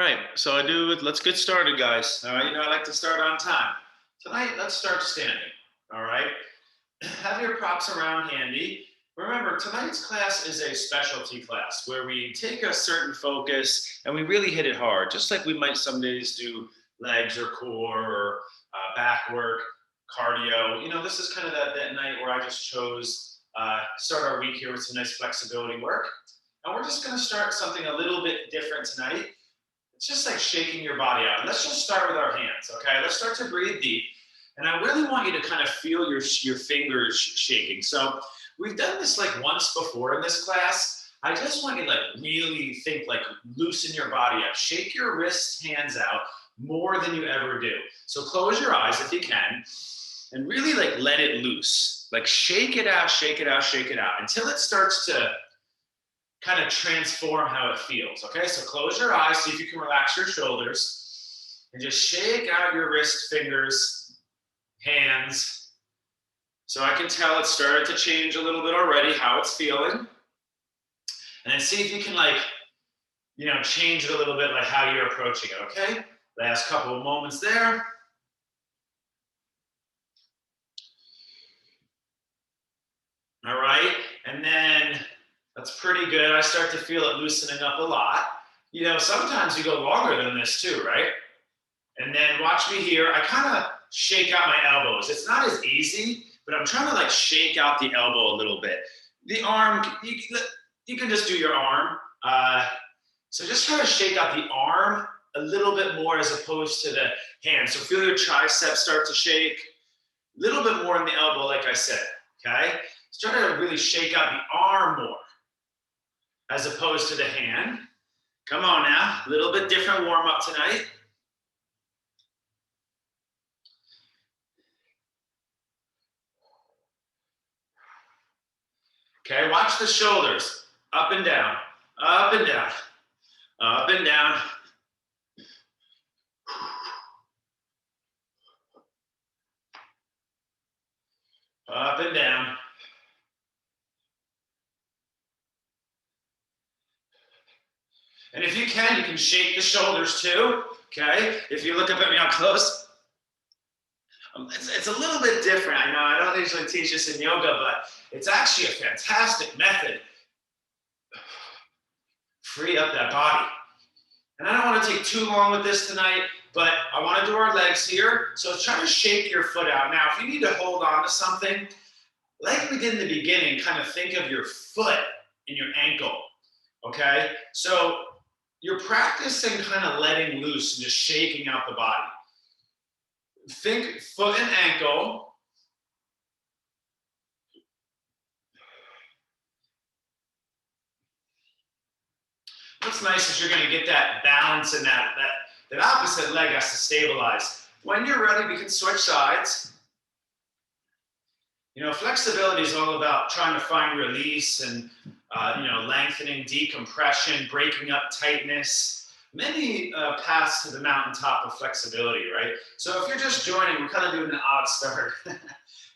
right, so let's get started, guys. All right, I like to start on time. Tonight, let's start standing. All right, have your props around handy. Remember, tonight's class is a specialty class where we take a certain focus and we really hit it hard, just like we might some days do legs or core or back work, cardio. This is kind of that night where I just chose start our week here with some nice flexibility work. And we're just going to start something a little bit different tonight. It's just like shaking your body out. And let's just start with our hands, okay? Let's start to breathe deep. And I really want you to kind of feel your fingers shaking. So we've done this like once before in this class. I just want you to like really think, like loosen your body up. Shake your wrists, hands out more than you ever do. So close your eyes if you can and really like let it loose. Like shake it out, shake it out, shake it out until it starts to kind of transform how it feels, okay? So close your eyes, see if you can relax your shoulders, and just shake out your wrist, fingers, hands. So I can tell it started to change a little bit already, how it's feeling. And then see if you can change it a little bit, like how you're approaching it, okay? Last couple of moments there. All right, and then that's pretty good. I start to feel it loosening up a lot. Sometimes you go longer than this too, right? And then watch me here. I kind of shake out my elbows. It's not as easy, but I'm trying to like shake out the elbow a little bit. The arm, you can just do your arm. So just try to shake out the arm a little bit more as opposed to the hand. So feel your triceps start to shake. A little bit more in the elbow, like I said, okay? So try to really shake out the arm more as opposed to the hand. Come on now, a little bit different warm up tonight. Okay, watch the shoulders, up and down, up and down, up and down. Up and down. And if you can shake the shoulders too, okay? If you look up at me up close. It's a little bit different, I know. I don't usually teach this in yoga, but it's actually a fantastic method. Free up that body. And I don't want to take too long with this tonight, but I want to do our legs here. So try to shake your foot out. Now, if you need to hold on to something, like we did in the beginning, kind of think of your foot and your ankle, okay? So you're practicing kind of letting loose and just shaking out the body. Think foot and ankle. What's nice is you're going to get that balance and that opposite leg has to stabilize. When you're ready, we can switch sides. Flexibility is all about trying to find release and lengthening, decompression, breaking up tightness. Many paths to the mountaintop of flexibility, right? So if you're just joining, we're kind of doing an odd start.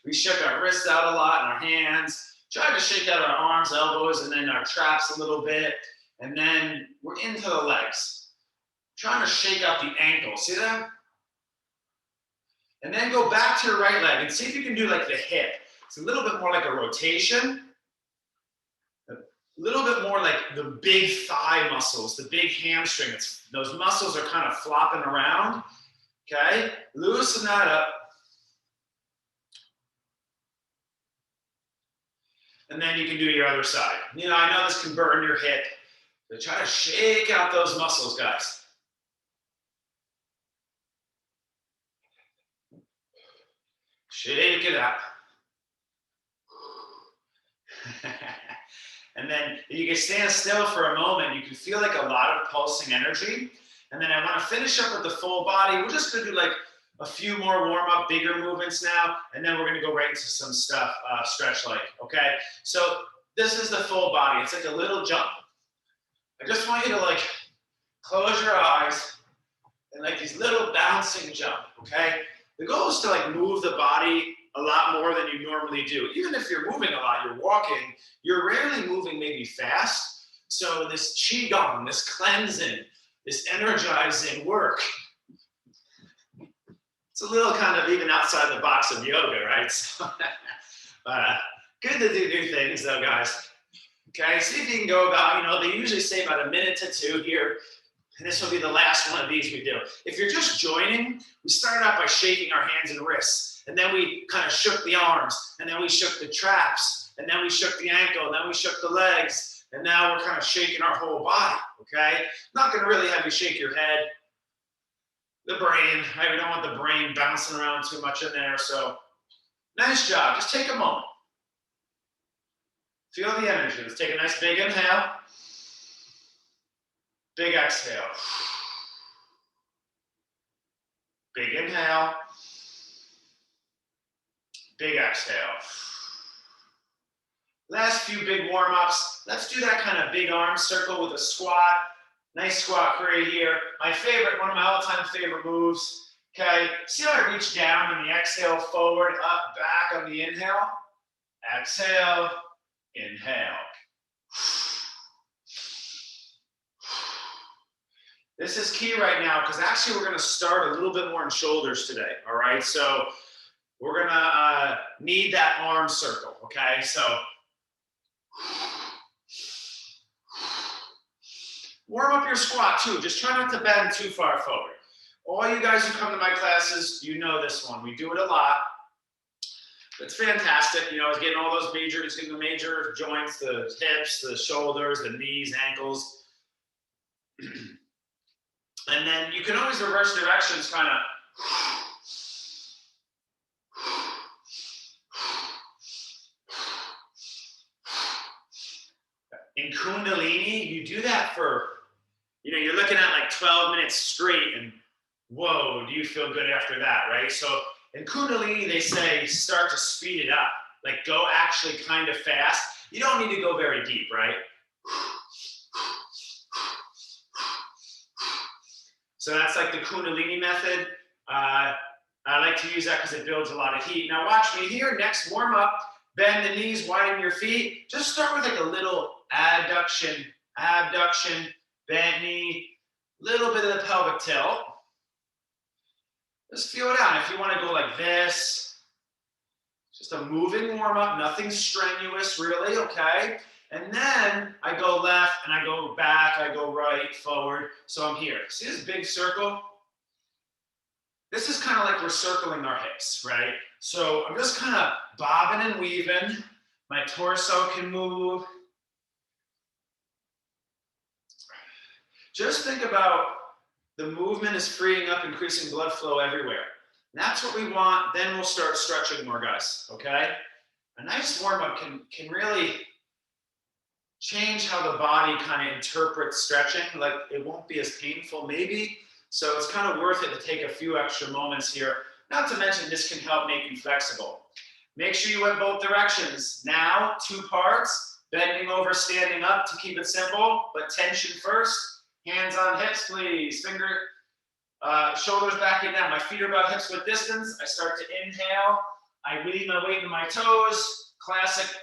We shook our wrists out a lot and our hands, tried to shake out our arms, elbows, and then our traps a little bit. And then we're into the legs. Trying to shake out the ankle, see that? And then go back to your right leg and see if you can do like the hip. It's a little bit more like a rotation. A little bit more like the big thigh muscles, the big hamstring. Those muscles are kind of flopping around, okay? Loosen that up. And then you can do your other side. I know this can burn your hip, but try to shake out those muscles, guys. Shake it out. And then you can stand still for a moment. You can feel like a lot of pulsing energy. And then I want to finish up with the full body. We're just going to do like a few more warm up, bigger movements now. And then we're going to go right into some stuff, stretch like, okay? So this is the full body. It's like a little jump. I just want you to like close your eyes and like these little bouncing jump, okay? The goal is to like move the body a lot more than you normally do. Even if you're moving a lot, you're walking, you're rarely moving maybe fast. So this qigong, this cleansing, this energizing work. It's a little kind of even outside the box of yoga, right? So, good to do new things though, guys. Okay, see if you can go about, they usually say about a minute to 2 here. And this will be the last one of these we do. If you're just joining, we start out by shaking our hands and wrists. And then we kind of shook the arms. And then we shook the traps. And then we shook the ankle. And then we shook the legs. And now we're kind of shaking our whole body, okay? Not going to really have you shake your head. The brain, right? We don't want the brain bouncing around too much in there. So nice job. Just take a moment. Feel the energy. Let's take a nice big inhale. Big exhale. Big inhale. Big exhale. Last few big warm-ups. Let's do that kind of big arm circle with a squat. Nice squat right here. My favorite, one of my all-time favorite moves. Okay, see how I reach down on the exhale, forward, up, back on the inhale. Exhale, inhale. This is key right now because actually we're going to start a little bit more in shoulders today, all right? So we're going to need that arm circle, okay? So warm up your squat too. Just try not to bend too far forward. All you guys who come to my classes, you know this one. We do it a lot. It's fantastic. It's getting all those getting the major joints, the hips, the shoulders, the knees, ankles. And then you can always reverse directions kind of. In Kundalini, you do that for, you're looking at like 12 minutes straight and whoa, do you feel good after that, right? So in Kundalini, they say start to speed it up. Like go actually kind of fast. You don't need to go very deep, right? So that's like the Kundalini method. I like to use that because it builds a lot of heat. Now watch me here. Next warm up, bend the knees, widen your feet. Just start with like a little abduction, bent knee, little bit of the pelvic tilt. Just feel it out. If you want to go like this, just a moving warm up, nothing strenuous really, okay? And then I go left and I go back, I go right, forward. So I'm here. See this big circle? This is kind of like we're circling our hips, right? So I'm just kind of bobbing and weaving. My torso can move. Just think about the movement is freeing up, increasing blood flow everywhere. And that's what we want. Then we'll start stretching more, guys, okay? A nice warm-up can really change how the body kind of interprets stretching. Like it won't be as painful maybe. So it's kind of worth it to take a few extra moments here. Not to mention this can help make you flexible. Make sure you went both directions. Now, 2 parts, bending over, standing up to keep it simple, but tension first. Hands on hips, please. Shoulders back and down. My feet are about hips width distance. I start to inhale. I lead my weight into my toes. Classic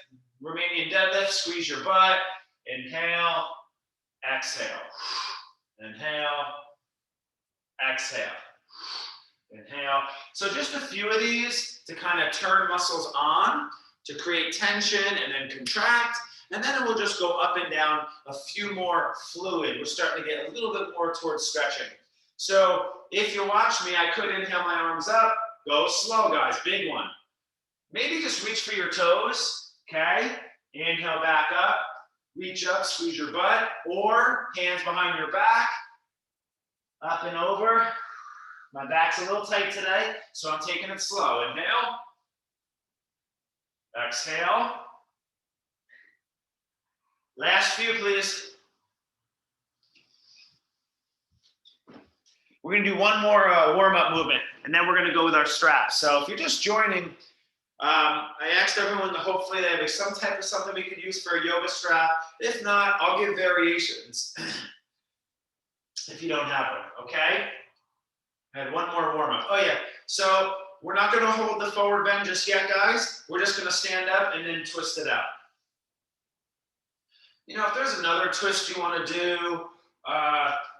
Romanian deadlift. Squeeze your butt. Inhale. Exhale. Inhale. Exhale. Inhale. So just a few of these to kind of turn muscles on, to create tension and then contract. And then it will just go up and down a few more fluid. We're starting to get a little bit more towards stretching. So if you watch me, I could inhale my arms up. Go slow, guys. Big one. Maybe just reach for your toes. Okay. Inhale back up. Reach up, squeeze your butt. Or hands behind your back. Up and over. My back's a little tight today, so I'm taking it slow. Inhale. Exhale. Last few, please. We're going to do one more warm-up movement, and then we're going to go with our straps. So if you're just joining, I asked everyone to hopefully they have some type of something we could use for a yoga strap. If not, I'll give variations if you don't have one, okay? I had one more warm-up. Oh, yeah. So we're not going to hold the forward bend just yet, guys. We're just going to stand up and then twist it out. If there's another twist you want to do,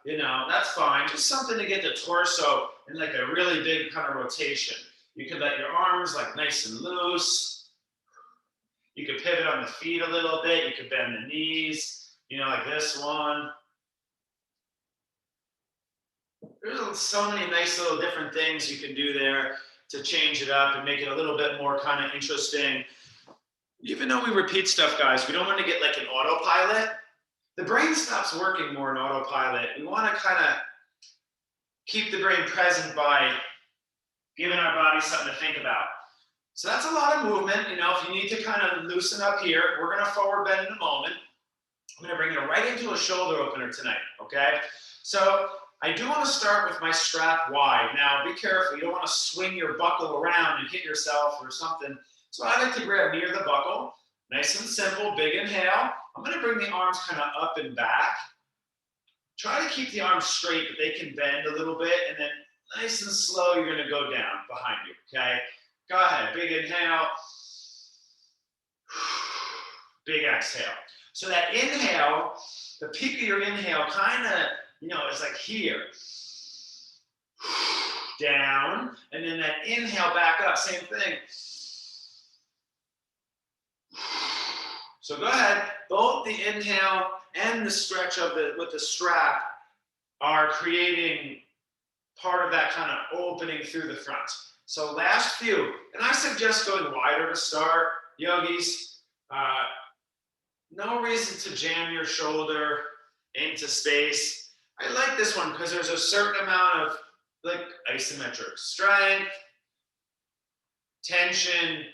you know, that's fine. Just something to get the torso in like a really big kind of rotation. You could let your arms like nice and loose. You could pivot on the feet a little bit. You could bend the knees, you know, like this one. There's so many nice little different things you can do there to change it up and make it a little bit more kind of interesting. Even though we repeat stuff, guys, we don't want to get like an autopilot. The brain stops working more in autopilot. We want to kind of keep the brain present by giving our body something to think about. So that's a lot of movement. You know, if you need to kind of loosen up here, we're going to forward bend in a moment. I'm going to bring you right into a shoulder opener tonight, okay? So I do want to start with my strap wide. Now, be careful. You don't want to swing your buckle around and hit yourself or something. So I like to grab near the buckle. Nice and simple, big inhale. I'm going to bring the arms kind of up and back. Try to keep the arms straight, but they can bend a little bit. And then nice and slow, you're going to go down behind you, okay? Go ahead, big inhale. Big exhale. So that inhale, the peak of your inhale kind of, you know, is like here. Down. And then that inhale back up, same thing. So go ahead, both the inhale and the stretch of with the strap are creating part of that kind of opening through the front. So last few, and I suggest going wider to start, yogis. No reason to jam your shoulder into space. I like this one because there's a certain amount of like isometric strength, tension,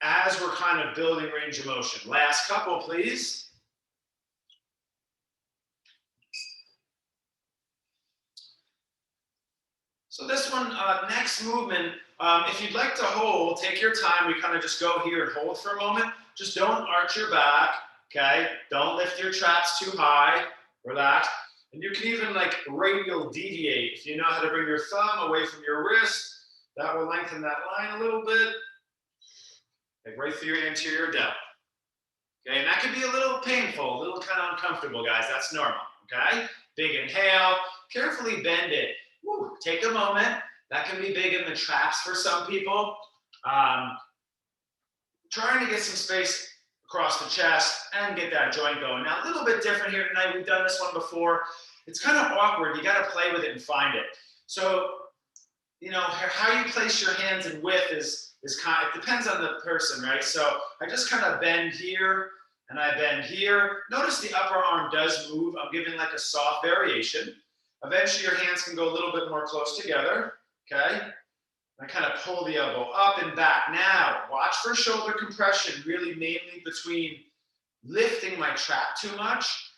as we're kind of building range of motion. Last couple, please. So this one, next movement, if you'd like to hold, take your time. We kind of just go here and hold for a moment. Just don't arch your back, okay? Don't lift your traps too high. Relax. And you can even like radial deviate. If you know how to bring your thumb away from your wrist, that will lengthen that line a little bit. Like right through your anterior delt. Okay, and that can be a little painful, a little kind of uncomfortable, guys. That's normal, okay? Big inhale, carefully bend it. Woo, take a moment. That can be big in the traps for some people. Trying to get some space across the chest and get that joint going. Now, a little bit different here tonight. We've done this one before. It's kind of awkward. You got to play with it and find it. So, you know, how you place your hands in width is kind of, it depends on the person, right? So I just kind of bend here and I bend here. Notice the upper arm does move. I'm giving like a soft variation. Eventually your hands can go a little bit more close together, okay? I kind of pull the elbow up and back. Now, watch for shoulder compression, really mainly between lifting my trap too much.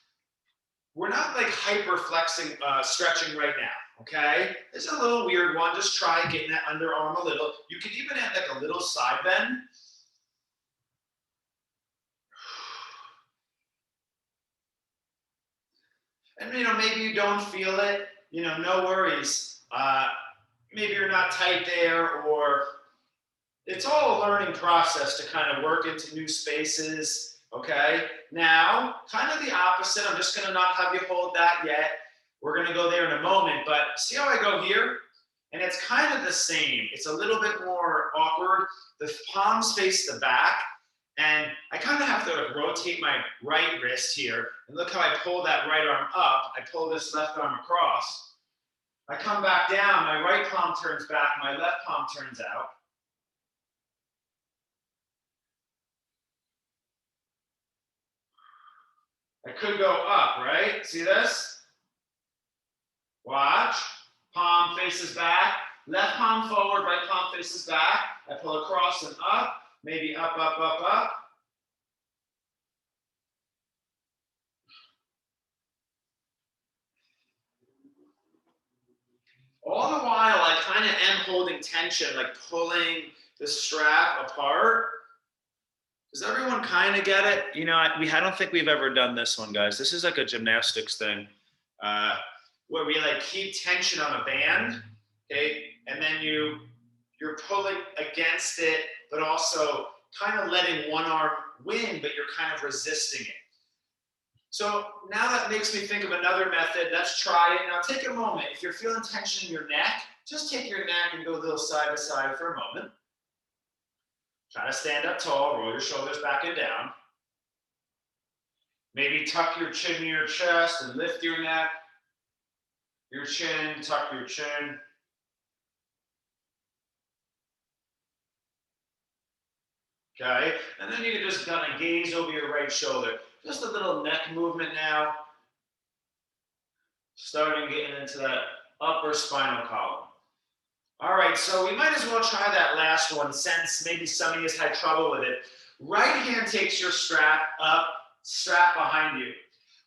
We're not like hyper flexing, stretching right now, okay? It's a little weird one. Just try getting that underarm a little. You can even add like a little side bend. And, you know, maybe you don't feel it, you know, no worries. Maybe you're not tight there, or it's all a learning process to kind of work into new spaces, okay? Now, kind of the opposite. I'm just going to not have you hold that yet. We're going to go there in a moment, but see how I go here? And it's kind of the same. It's a little bit more awkward. The palms face the back, and I kind of have to rotate my right wrist here. And look how I pull that right arm up. I pull this left arm across. I come back down, my right palm turns back, my left palm turns out. I could go up, right? See this? Watch. Palm faces back, left palm forward, right palm faces back. I pull across and up, maybe up, up, up, up. All the while, I kind of am holding tension, like pulling the strap apart. Does everyone kind of get it? You know, I don't think we've ever done this one, guys. This is like a gymnastics thing, where we like keep tension on a band, okay? And then you're pulling against it, but also kind of letting one arm win, but you're kind of resisting it. So now that makes me think of another method. Let's try it. Now take a moment. If you're feeling tension in your neck, just take your neck and go a little side to side for a moment. Try to stand up tall, roll your shoulders back and down. Maybe tuck your chin in your chest and lift your neck. Your chin, tuck your chin. Okay, and then you can just kind of gaze over your right shoulder. Just a little neck movement now. Starting getting into that upper spinal column. All right, so we might as well try that last one since maybe some of you had trouble with it. Right hand takes your strap up, strap behind you.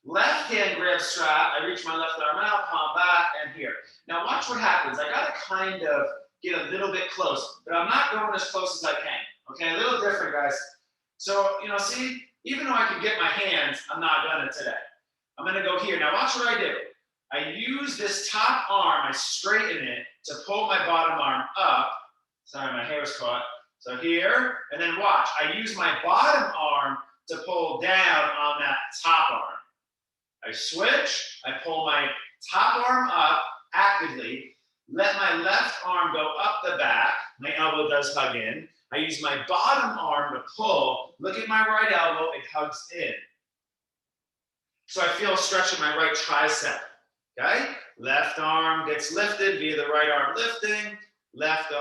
Left hand grabs strap. I reach my left arm out, palm back, and here. Now watch what happens. I gotta kind of get a little bit close, but I'm not going as close as I can. Okay, a little different, guys. So, see, even though I can get my hands, I'm not done it today. I'm gonna go here. Now watch what I do. I use this top arm, I straighten it to pull my bottom arm up. Sorry, my hair's caught. So here, and then watch. I use my bottom arm to pull down on that top arm. I switch, I pull my top arm up actively, let my left arm go up the back, my elbow does hug in. I use my bottom arm to pull, look at my right elbow, it hugs in. So I feel a stretch in my right tricep. Okay, left arm gets lifted via the right arm lifting, left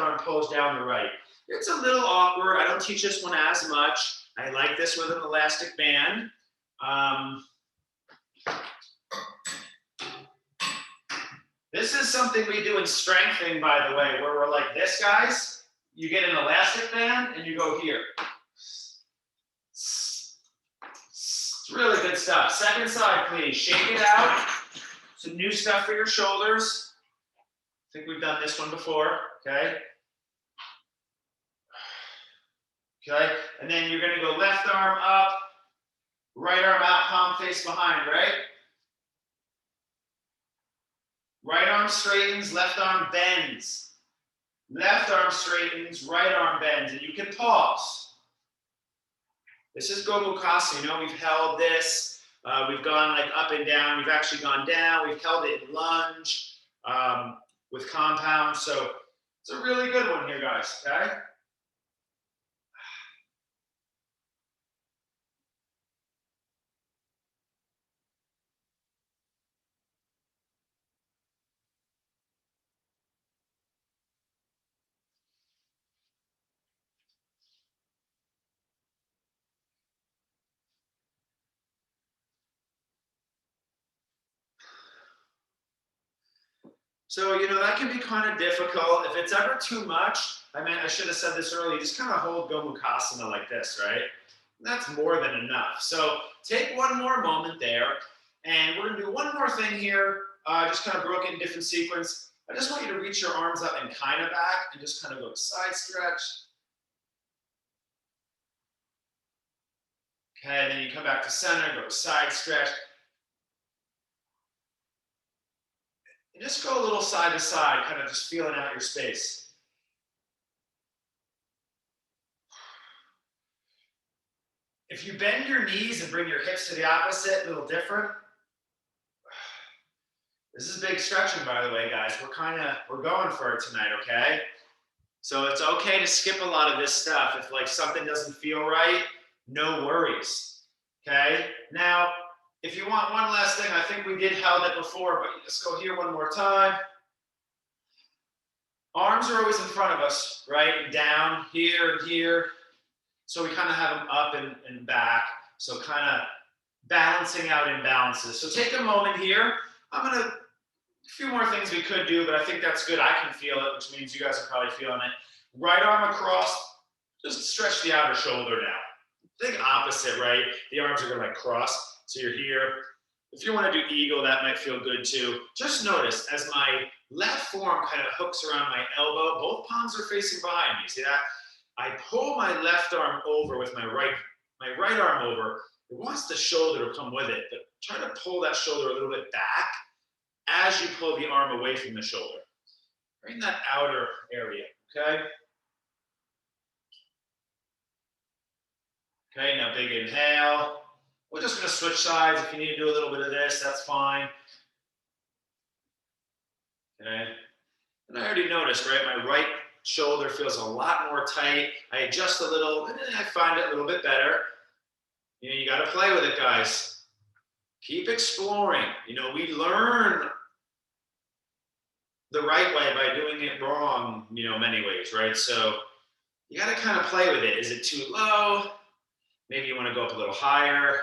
arm pulls down the right. It's a little awkward. I don't teach this one as much. I like this with an elastic band. This is something we do in strengthening, by the way, where we're like this, guys. You get an elastic band and you go here. It's really good stuff. Second side, please. Shake it out. Some new stuff for your shoulders. I think we've done this one before, okay? Okay, and then you're gonna go left arm up, right arm out, palm face behind, right? Right arm straightens, left arm bends. Left arm straightens, right arm bends, and you can pause. This is Gomukhasa, we've held this. We've gone like up and down. We've actually gone down. We've held it in lunge with compound. So it's a really good one here, guys, okay? So, that can be kind of difficult. If it's ever too much, I should have said this earlier, just kind of hold Gomukhasana like this, right? That's more than enough. So take one more moment there, and we're gonna do one more thing here, just kind of broken in different sequence. I just want you to reach your arms up and kind of back, and just kind of go side stretch. Okay, and then you come back to center, go side stretch. And just go a little side to side, kind of just feeling out your space. If you bend your knees and bring your hips to the opposite, a little different. This is big stretching, by the way, guys. We're going for it tonight, okay? So it's okay to skip a lot of this stuff. If like something doesn't feel right, no worries, okay? Now, if you want one last thing, I think we did held it before, but let's go here one more time. Arms are always in front of us, right? And down, here, and here. So we kind of have them up and back. So kind of balancing out imbalances. So take a moment here. A few more things we could do, but I think that's good. I can feel it, which means you guys are probably feeling it. Right arm across, just stretch the outer shoulder now. Think opposite, right? The arms are gonna cross. So you're here. If you want to do eagle, that might feel good too. Just notice as my left forearm kind of hooks around my elbow, both palms are facing behind me. See that? I pull my left arm over with my right arm over. It wants the shoulder to come with it, but try to pull that shoulder a little bit back as you pull the arm away from the shoulder. Bring that outer area, okay? Okay, now big inhale. We're just going to switch sides. If you need to do a little bit of this, that's fine. Okay. And I already noticed, right? My right shoulder feels a lot more tight. I adjust a little, and I find it a little bit better. You know, you got to play with it, guys. Keep exploring. You know, we learn the right way by doing it wrong, you know, many ways, right? So you got to kind of play with it. Is it too low? Maybe you want to go up a little higher.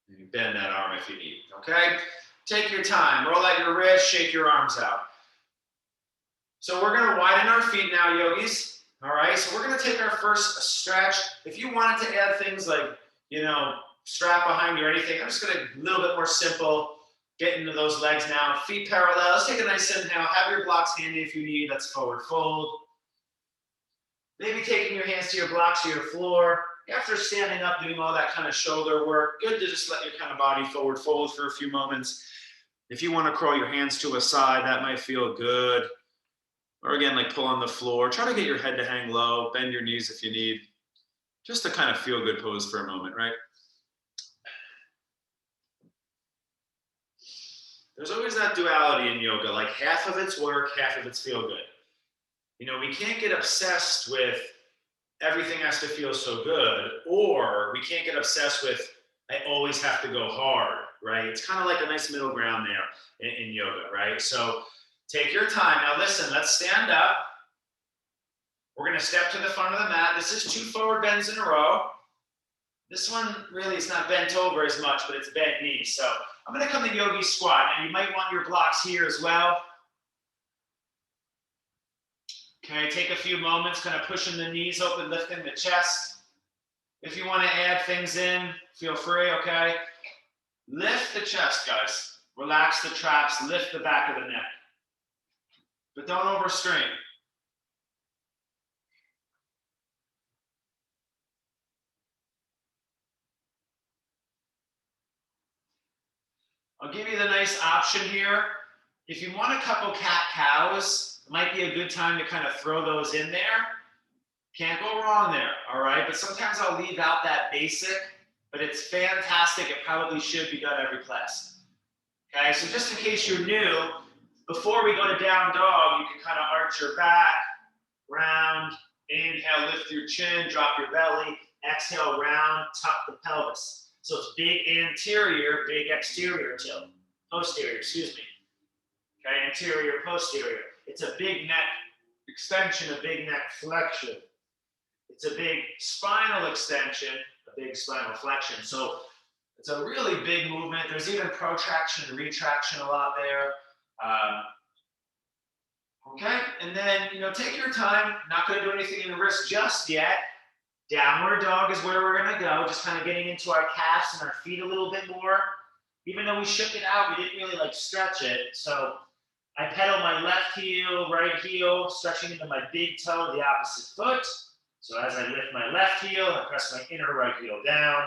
Maybe bend that arm if you need, okay? Take your time. Roll out your wrist, shake your arms out. So we're going to widen our feet now, yogis. All right, so we're going to take our first stretch. If you wanted to add things like, you know, strap behind you or anything, I'm just going to a little bit more simple. Get into those legs now. Feet parallel. Let's take a nice inhale. Have your blocks handy if you need. That's forward fold. Maybe taking your hands to your blocks or your floor. After standing up, doing all that kind of shoulder work, good to just let your kind of body forward fold for a few moments. If you want to curl your hands to a side, that might feel good. Or again, like pull on the floor. Try to get your head to hang low. Bend your knees if you need. Just to kind of feel good pose for a moment, right? There's always that duality in yoga, like half of it's work, half of it's feel good. You know, we can't get obsessed with everything has to feel so good, or we can't get obsessed with I always have to go hard, right? It's kind of like a nice middle ground there in yoga, right? So take your time. Now listen, let's stand up. We're going to step to the front of the mat. This is 2 forward bends in a row. This one really is not bent over as much, but it's bent knees. So I'm going to come to yogi squat. Now you might want your blocks here as well. Okay, take a few moments, kind of pushing the knees open, lifting the chest. If you want to add things in, feel free, okay? Lift the chest, guys. Relax the traps, lift the back of the neck. But don't overstrain. I'll give you the nice option here. If you want a couple cat-cows, it might be a good time to kind of throw those in there. Can't go wrong there, all right? But sometimes I'll leave out that basic, but it's fantastic. It probably should be done every class. Okay, so just in case you're new, before we go to down dog, you can kind of arch your back, round, inhale, lift your chin, drop your belly, exhale, round, tuck the pelvis. So it's big anterior, big exterior tilt, posterior, excuse me. Okay, anterior, posterior. It's a big neck extension, a big neck flexion. It's a big spinal extension, a big spinal flexion. So it's a really big movement. There's even protraction and retraction a lot there. Okay, and then, you know, take your time. Not going to do anything in the wrist just yet. Downward dog is where we're going to go. Just kind of getting into our calves and our feet a little bit more. Even though we shook it out, we didn't really like stretch it. So I pedal my left heel, right heel, stretching into my big toe, the opposite foot. So as I lift my left heel, I press my inner right heel down.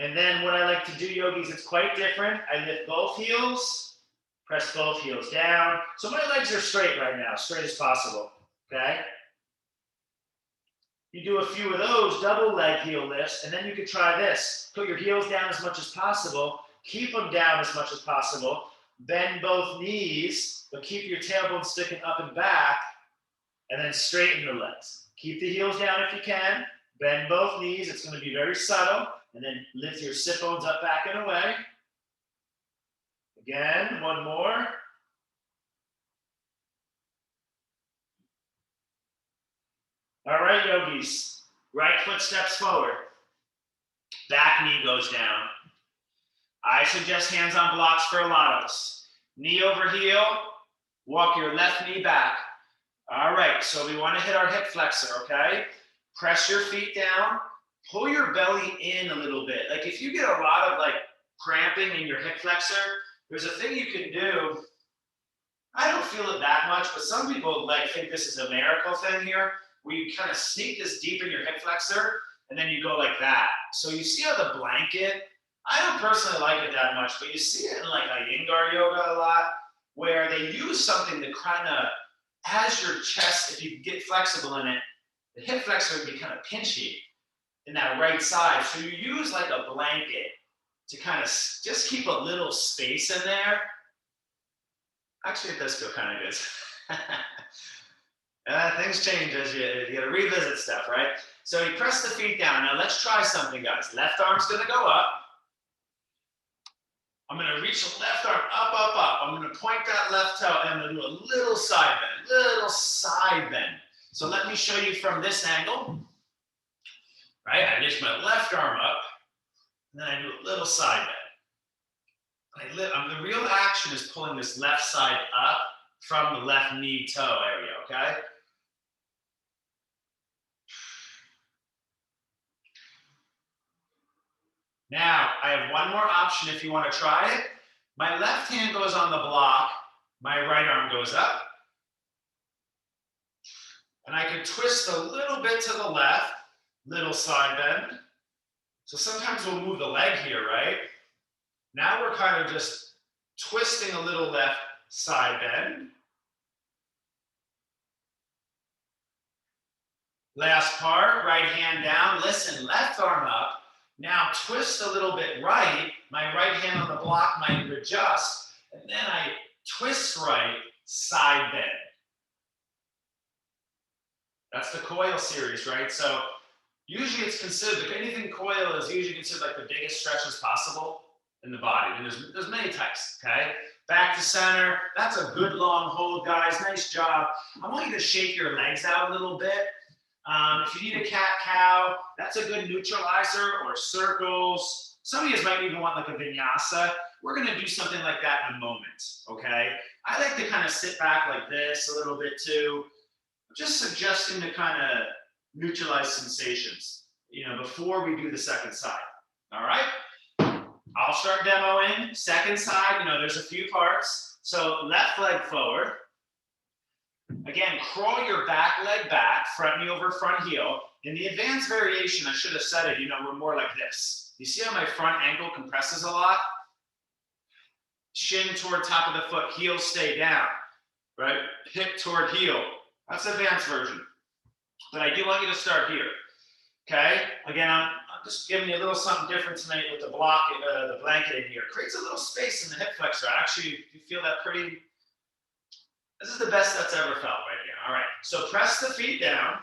And then what I like to do, yogis, it's quite different. I lift both heels, press both heels down. So my legs are straight right now, straight as possible, okay? You do a few of those double leg heel lifts, and then you can try this. Put your heels down as much as possible. Keep them down as much as possible. Bend both knees, but keep your tailbone sticking up and back, and then straighten the legs. Keep the heels down if you can. Bend both knees. It's going to be very subtle. And then lift your sit bones up, back, and away. Again, one more. All right, yogis. Right foot steps forward. Back knee goes down. I suggest hands on blocks for a lot of us. Knee over heel. Walk your left knee back. All right, so we want to hit our hip flexor, okay? Press your feet down. Pull your belly in a little bit. Like if you get a lot of like cramping in your hip flexor, there's a thing you can do. I don't feel it that much, but some people like think this is a miracle thing here, where you kind of sneak this deep in your hip flexor and then you go like that. So you see how the blanket, I don't personally like it that much, but you see it in like Iyengar yoga a lot, where they use something to kind of as your chest, if you can get flexible in it, the hip flexor would be kind of pinchy in that right side. So you use like a blanket to kind of just keep a little space in there. Actually, it does feel kind of good. Things change as you got to revisit stuff, right? So you press the feet down. Now let's try something, guys. Left arm's going to go up. I'm going to reach the left arm up, up, up. I'm going to point that left toe, and I'm going to do a little side bend, little side bend. So let me show you from this angle. Right? I lift my left arm up, and then I do a little side bend. The real action is pulling this left side up from the left knee toe area, okay? Now, I have one more option if you want to try it. My left hand goes on the block, my right arm goes up. And I can twist a little bit to the left, little side bend. So sometimes we'll move the leg here, right? Now we're kind of just twisting a little left side bend. Last part, right hand down. Listen, left arm up. Now twist a little bit right. My right hand on the block might adjust. And then I twist right, side bend. That's the coil series, right? So usually it's considered, if anything coil is usually considered like the biggest stretches possible in the body. And there's many types, okay? Back to center. That's a good long hold, guys. Nice job. I want you to shake your legs out a little bit. If you need a cat-cow, that's a good neutralizer, or circles. Some of you might even want like a vinyasa. We're going to do something like that in a moment, okay? I like to kind of sit back like this a little bit too. Just suggesting to kind of neutralize sensations, before we do the second side. All right? I'll start demoing. Second side, there's a few parts. So left leg forward. Again, crawl your back leg back, front knee over front heel. In the advanced variation, I should have said it, we're more like this. You see how my front ankle compresses a lot? Shin toward top of the foot, heel stay down, right? Hip toward heel. That's the advanced version. But I do want you to start here, okay? Again, I'm just giving you a little something different tonight with the blanket in here. Creates a little space in the hip flexor. Actually, you feel that pretty. This is the best that's ever felt right here. All right, so press the feet down.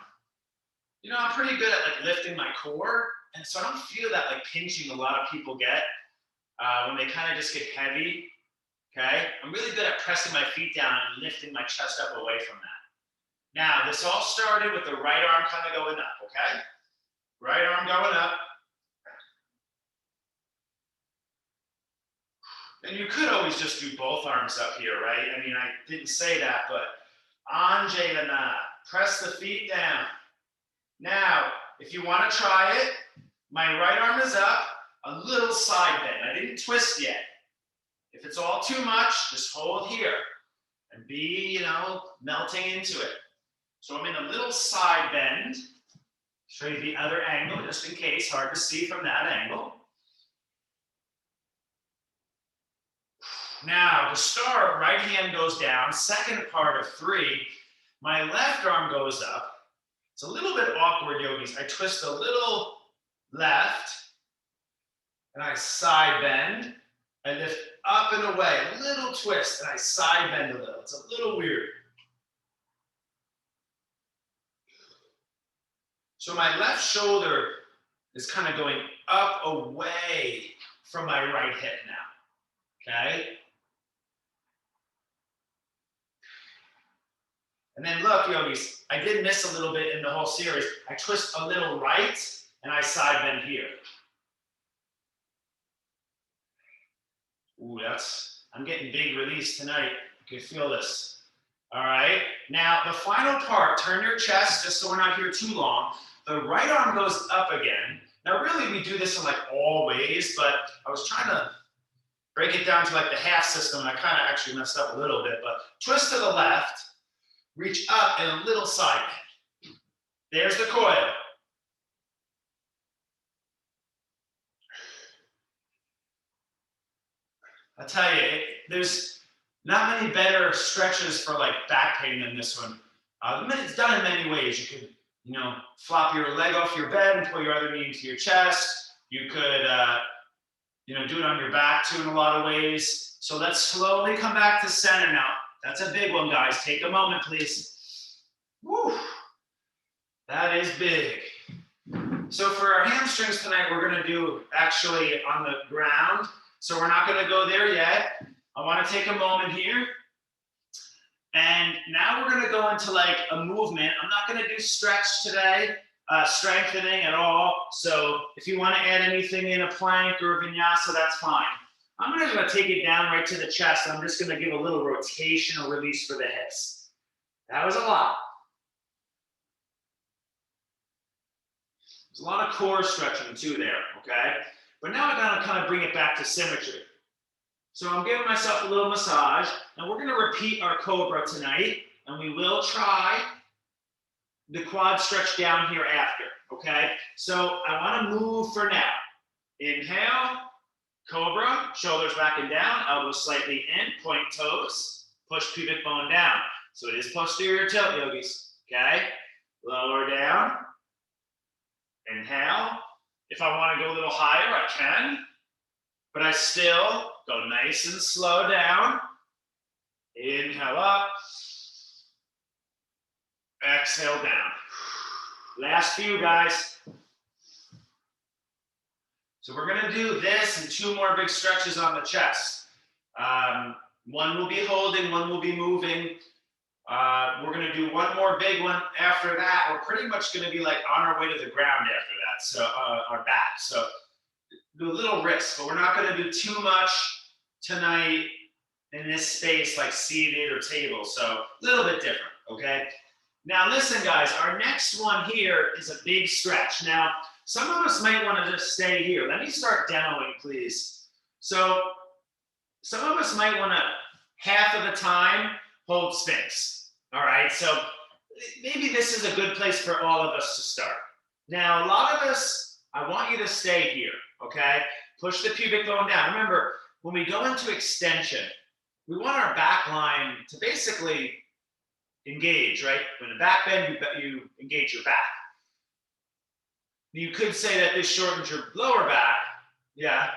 I'm pretty good at like lifting my core, and so I don't feel that like pinching a lot of people get when they kind of just get heavy, okay? I'm really good at pressing my feet down and lifting my chest up away from that. Now, this all started with the right arm kind of going up, okay? Right arm going up. And you could always just do both arms up here, right? I mean, I didn't say that, but anjeyanasana, press the feet down. Now, if you want to try it, my right arm is up, a little side bend. I didn't twist yet. If it's all too much, just hold here and be, melting into it. So I'm in a little side bend. Show you the other angle, just in case, hard to see from that angle. Now, to start, right hand goes down, second part of 3. My left arm goes up. It's a little bit awkward, yogis. I twist a little left, and I side bend. I lift up and away, a little twist, and I side bend a little. It's a little weird. So my left shoulder is kind of going up away from my right hip now, okay? And then look, yogis, I did miss a little bit in the whole series. I twist a little right, and I side bend here. Ooh, I'm getting big release tonight. You can feel this. All right, now the final part, turn your chest, just so we're not here too long. The right arm goes up again. Now really we do this in like all ways, but I was trying to break it down to like the half system, and I kind of actually messed up a little bit, but twist to the left, reach up and a little side bend. There's the coil. I tell you, there's Not many better stretches for like back pain than this one. It's done in many ways. You could, flop your leg off your bed and pull your other knee into your chest. You could, do it on your back too in a lot of ways. So let's slowly come back to center now. That's a big one, guys. Take a moment, please. Woo. That is big. So for our hamstrings tonight, we're going to do actually on the ground. So we're not going to go there yet. I want to take a moment here. And now we're going to go into like a movement. I'm not going to do stretch today, strengthening at all. So if you want to add anything in a plank or a vinyasa, that's fine. I'm just going to take it down right to the chest. I'm just going to give a little rotational release for the hips. That was a lot. There's a lot of core stretching too there, okay? But now I'm going to kind of bring it back to symmetry. So I'm giving myself a little massage, and we're going to repeat our cobra tonight, and we will try the quad stretch down here after, okay? So I want to move for now. Inhale, cobra, shoulders back and down, elbows slightly in, point toes, push pubic bone down. So it is posterior tilt, yogis, okay? Lower down. Inhale. If I want to go a little higher, I can, but I still go nice and slow down. Inhale up. Exhale down. Last few, guys. So we're going to do this and 2 more big stretches on the chest. One will be holding, one will be moving. We're going to do one more big one after that. We're pretty much going to be like on our way to the ground after that, so our back. So do a little risk, but we're not going to do too much tonight in this space like seated or table. So a little bit different, okay? Now listen, guys, our next one here is a big stretch. Now, some of us might want to just stay here. Let me start demoing, please. So some of us might want to, half of the time, hold Sphinx. All right, so maybe this is a good place for all of us to start. Now, a lot of us, I want you to stay here, okay? Push the pubic bone down. Remember, when we go into extension, we want our back line to basically engage, right? When the back bend, you engage your back. You could say that this shortens your lower back, yeah,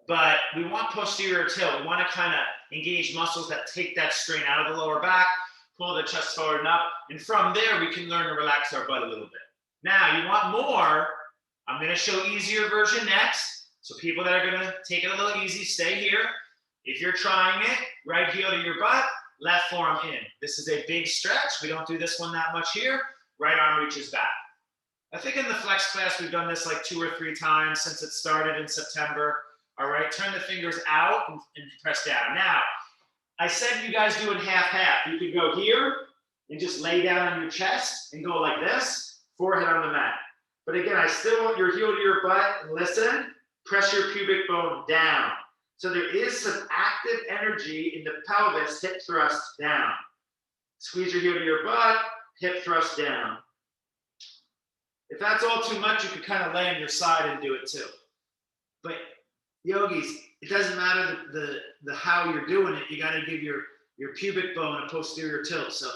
but we want posterior tilt. We want to kind of engage muscles that take that strain out of the lower back, pull the chest forward and up, and from there we can learn to relax our butt a little bit. Now, you want more, I'm going to show easier version next. So people that are going to take it a little easy, stay here. If you're trying it, right heel to your butt, left forearm in. This is a big stretch. We don't do this one that much here. Right arm reaches back. I think in the flex class, we've done this like 2 or 3 times since it started in September. All right, turn the fingers out and press down. Now, I said you guys do it half-half. You could go here and just lay down on your chest and go like this, forehead on the mat. But again, I still want your heel to your butt and listen, press your pubic bone down. So there is some active energy in the pelvis, hip thrust down. Squeeze your heel to your butt, hip thrust down. If that's all too much, you could kind of lay on your side and do it too. But yogis, it doesn't matter the how you're doing it. You got to give your pubic bone a posterior tilt. So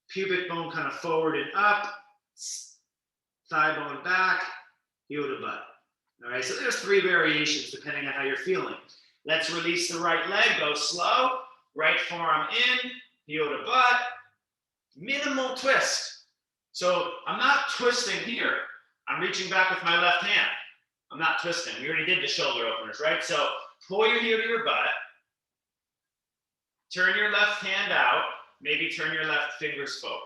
pubic bone kind of forward and up, thigh bone back, heel to butt. All right, so there's 3 variations depending on how you're feeling. Let's release the right leg, go slow. Right forearm in, heel to butt, minimal twist. So I'm not twisting here. I'm reaching back with my left hand. I'm not twisting. We already did the shoulder openers, right? So pull your heel to your butt. Turn your left hand out. Maybe turn your left fingers forward.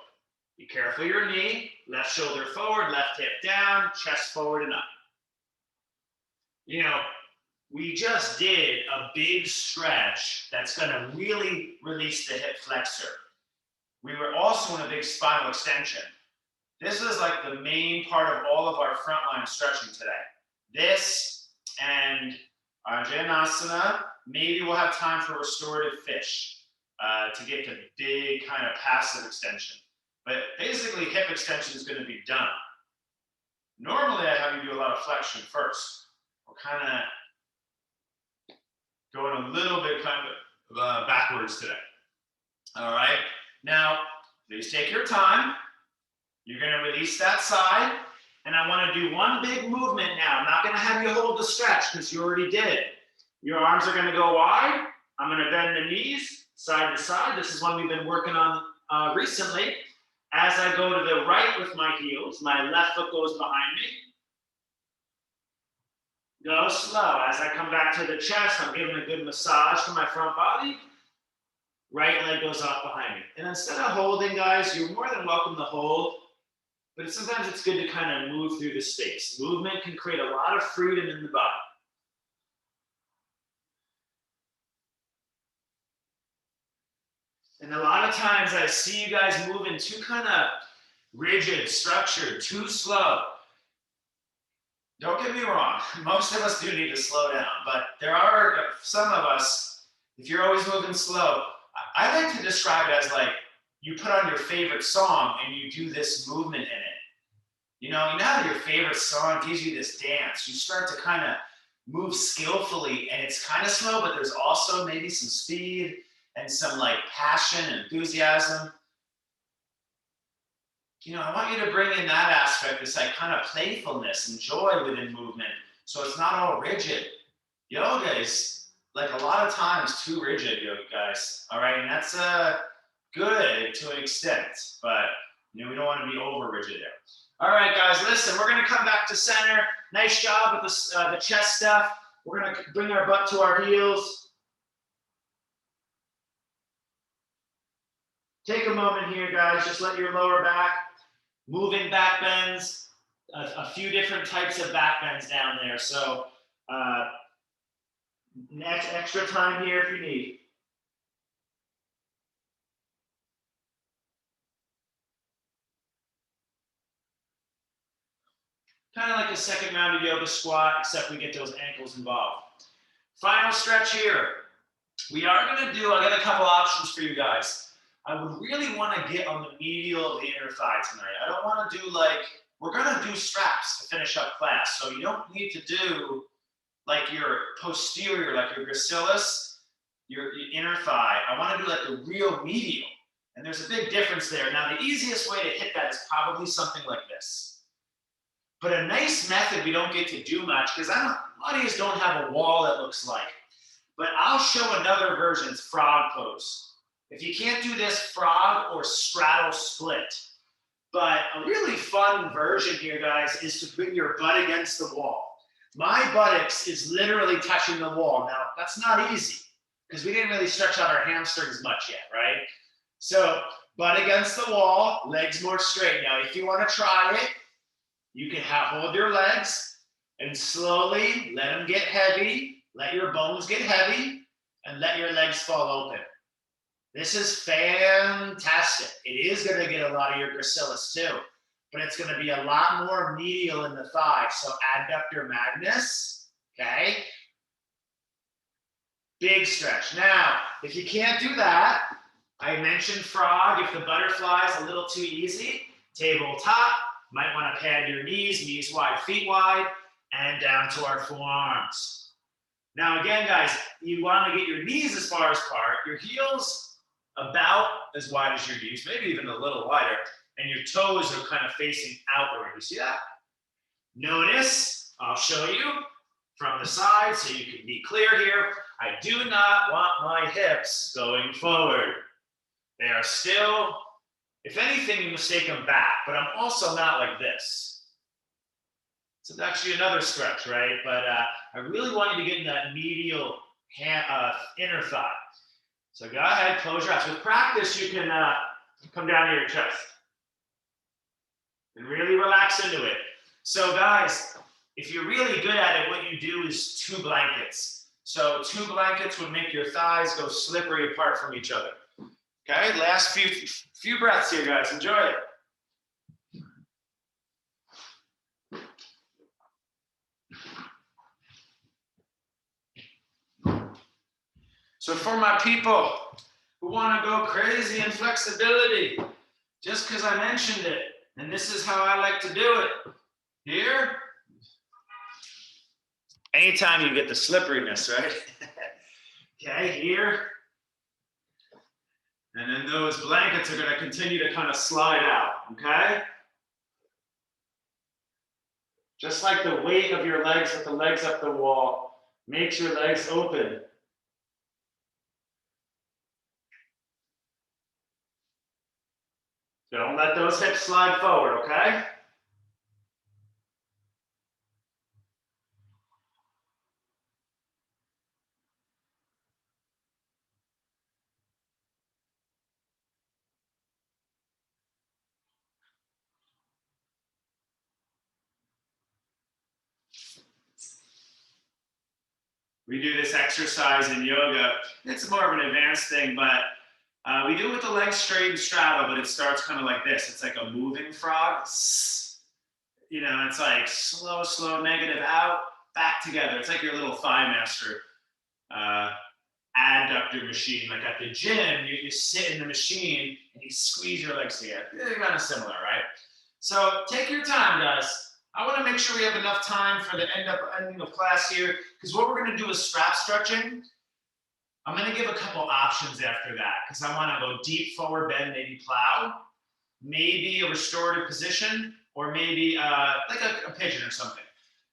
Be careful your knee. Left shoulder forward, left hip down, chest forward and up. You know, we just did a big stretch that's going to really release the hip flexor. We were also in a big spinal extension. This is like the main part of all of our frontline stretching today. This and anjeyanasana. Maybe we'll have time for restorative fish to get to big kind of passive extension. But basically, hip extension is going to be done. Normally, I have you do a lot of flexion first. We're kind of going a little bit kind of backwards today. All right. Now, please take your time. You're going to release that side. And I want to do one big movement now. I'm not going to have you hold the stretch because you already did it. Your arms are going to go wide. I'm going to bend the knees side to side. This is one we've been working on recently. As I go to the right with my heels, my left foot goes behind me. Go slow. As I come back to the chest, I'm giving a good massage to my front body. Right leg goes off behind me. And instead of holding, guys, you're more than welcome to hold. But sometimes it's good to kind of move through the space. Movement can create a lot of freedom in the body. And a lot of times I see you guys moving too kind of rigid, structured, too slow. Don't get me wrong, most of us do need to slow down, but there are some of us, if you're always moving slow, I like to describe it as like you put on your favorite song and you do this movement in it. You know how your favorite song gives you this dance, you start to kind of move skillfully and it's kind of slow, but there's also maybe some speed and some like passion and enthusiasm. I want you to bring in that aspect, this like kind of playfulness and joy within movement, so it's not all rigid. Yoga is like a lot of times too rigid, yoga guys. All right, and that's good to an extent, but we don't want to be over rigid there. All right, guys, listen, we're going to come back to center. Nice job with the chest stuff. We're going to bring our butt to our heels. Take a moment here, guys. Just let your lower back, moving back bends, a few different types of back bends down there. So next extra time here if you need. Kind of like a second round of yoga squat, except we get those ankles involved. Final stretch here. We are going to do, I got a couple options for you guys. I would really want to get on the medial of the inner thigh tonight. I don't want to do we're going to do straps to finish up class. So you don't need to do like your posterior, like your gracilis, your inner thigh. I want to do like the real medial. And there's a big difference there. Now, the easiest way to hit that is probably something like this. But a nice method we don't get to do much, because a lot of you don't have a wall that looks like. But I'll show another version, it's frog pose. If you can't do this, frog or straddle split. But a really fun version here, guys, is to bring your butt against the wall. My buttocks is literally touching the wall. Now, that's not easy, because we didn't really stretch out our hamstrings much yet, right? So, butt against the wall, legs more straight. Now, if you want to try it, you can hold your legs and slowly let them get heavy, let your bones get heavy, and let your legs fall open. This is fantastic. It is going to get a lot of your gracilis too, but it's going to be a lot more medial in the thigh. So adductor magnus, okay? Big stretch. Now, if you can't do that, I mentioned frog. If the butterfly is a little too easy, tabletop. Might want to pad your knees wide, feet wide, and down to our forearms. Now again, guys, you want to get your knees as far apart, your heels about as wide as your knees, maybe even a little wider, and your toes are kind of facing outward. You see that? Notice, I'll show you from the side so you can be clear here. I do not want my hips going forward. They are still, if anything, you mistake them back, but I'm also not like this. So it's actually another stretch, right? But I really want you to get in that medial inner thigh. So go ahead, close your eyes. With practice, you can come down to your chest and really relax into it. So guys, if you're really good at it, what you do is 2 blankets. So 2 blankets would make your thighs go slippery apart from each other. Okay, last few breaths here, guys. Enjoy it. So for my people who want to go crazy in flexibility, just because I mentioned it, and this is how I like to do it. Here, anytime you get the slipperiness, right? Okay, here, And then those blankets are going to continue to kind of slide out, okay? Just like the weight of your legs with the legs up the wall makes your legs open. Don't let those hips slide forward, okay? We do this exercise in yoga. It's more of an advanced thing, but we do it with the legs straight and straddle, but it starts kind of like this. It's like a moving frog. You know, it's like slow, slow, negative out, back together. It's like your little thigh master adductor machine. Like at the gym, you sit in the machine and you squeeze your legs together. They're kind of similar, right? So take your time, guys. I want to make sure we have enough time for the ending of class here, because what we're going to do is strap stretching. I'm going to give a couple options after that, because I want to go deep forward bend, maybe plow, maybe a restorative position, or maybe like a pigeon or something.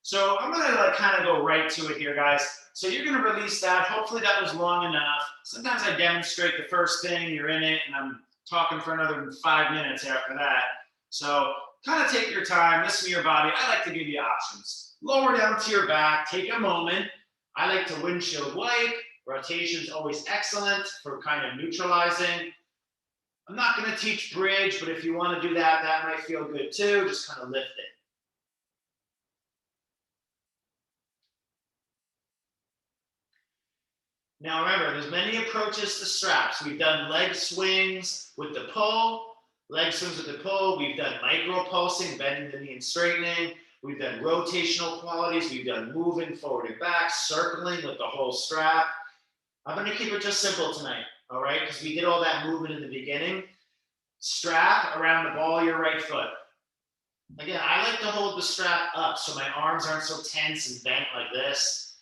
So I'm going to like kind of go right to it here, guys. So you're going to release that. Hopefully that was long enough. Sometimes I demonstrate the first thing, you're in it, and I'm talking for another 5 minutes after that. So kind of take your time, listen to your body. I like to give you options. Lower down to your back, take a moment. I like to windshield wipe. Rotation is always excellent for kind of neutralizing. I'm not going to teach bridge, but if you want to do that, that might feel good too. Just kind of lift it. Now remember, there's many approaches to straps. We've done leg swings with the pull, leg swings with the pull. We've done micro pulsing, bending the knee and straightening. We've done rotational qualities. We've done moving forward and back, circling with the whole strap. I'm going to keep it just simple tonight, all right? Because we did all that movement in the beginning. Strap around the ball of your right foot. Again, I like to hold the strap up so my arms aren't so tense and bent like this.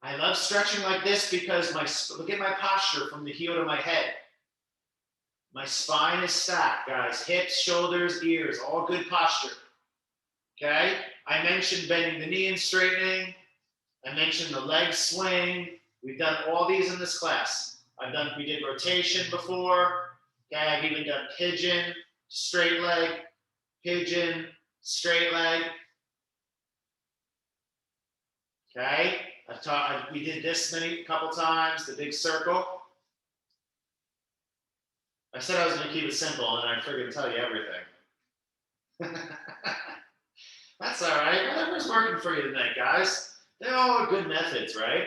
I love stretching like this because look at my posture from the heel to my head. My spine is stacked, guys. Hips, shoulders, ears, all good posture. Okay? I mentioned bending the knee and straightening. I mentioned the leg swing. We've done all these in this class. We did rotation before. Okay, I've even done pigeon, straight leg, pigeon, straight leg. Okay? We did this a couple times, the big circle. I said I was going to keep it simple, and I figured to tell you everything. That's all right. Whatever's working for you tonight, guys. They're all good methods, right?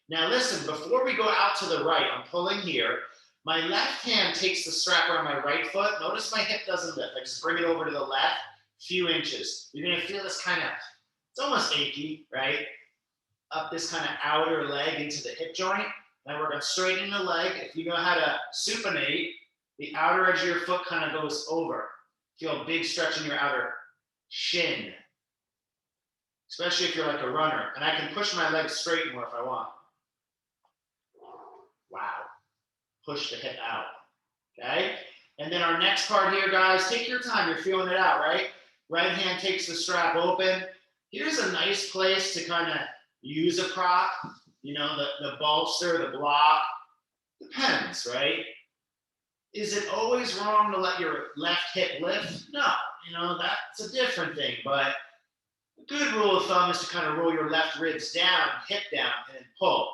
Now listen, before we go out to the right, I'm pulling here. My left hand takes the strap around my right foot. Notice my hip doesn't lift. I just bring it over to the left, few inches. You're going to feel this kind of, it's almost achy, right? Up this kind of outer leg into the hip joint. Now we're going to straighten the leg. If you know how to supinate, the outer edge of your foot kind of goes over. Feel a big stretch in your outer shin, especially if you're like a runner. And I can push my legs straight more if I want. Wow. Push the hip out. Okay? And then our next part here, guys, take your time. You're feeling it out, right? Right hand takes the strap open. Here's a nice place to kind of use a prop. You know, the bolster, the block. Depends, right? Is it always wrong to let your left hip lift? No. You know, that's a different thing. But a good rule of thumb is to kind of roll your left ribs down, hip down, and then pull.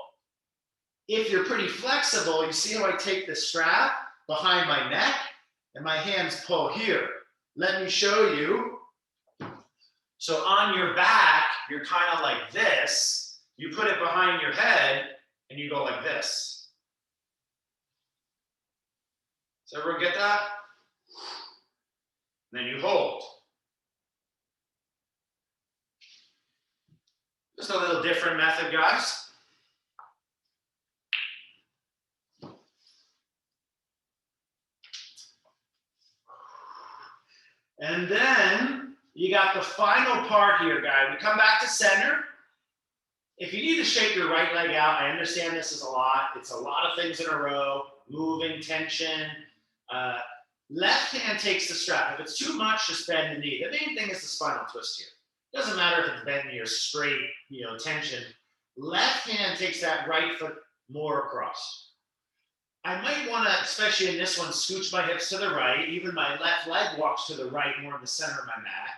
If you're pretty flexible, you see how I take the strap behind my neck and my hands pull here. Let me show you. So on your back, you're kind of like this. You put it behind your head and you go like this. Does everyone get that? And then you hold. Just a little different method, guys. And then you got the final part here, guys. We come back to center. If you need to shake your right leg out, I understand this is a lot. It's a lot of things in a row, moving, tension. Uh, Left hand takes the strap. If it's too much, just bend the knee. The main thing is the spinal twist here. It doesn't matter if it's bend knee or straight, tension. Left hand takes that right foot more across. I might want to, especially in this one, scooch my hips to the right. Even my left leg walks to the right, more in the center of my mat.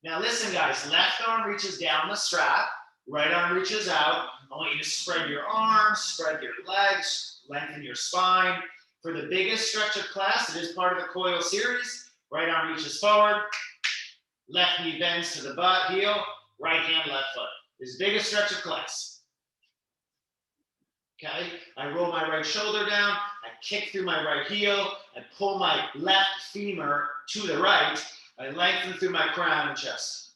Now listen, guys, left arm reaches down the strap, right arm reaches out. I want you to spread your arms, spread your legs, lengthen your spine. For the biggest stretch of class, it is part of the coil series. Right arm reaches forward, left knee bends to the butt, heel, right hand, left foot. This biggest stretch of class. Okay, I roll my right shoulder down, I kick through my right heel, I pull my left femur to the right, I lengthen through my crown and chest.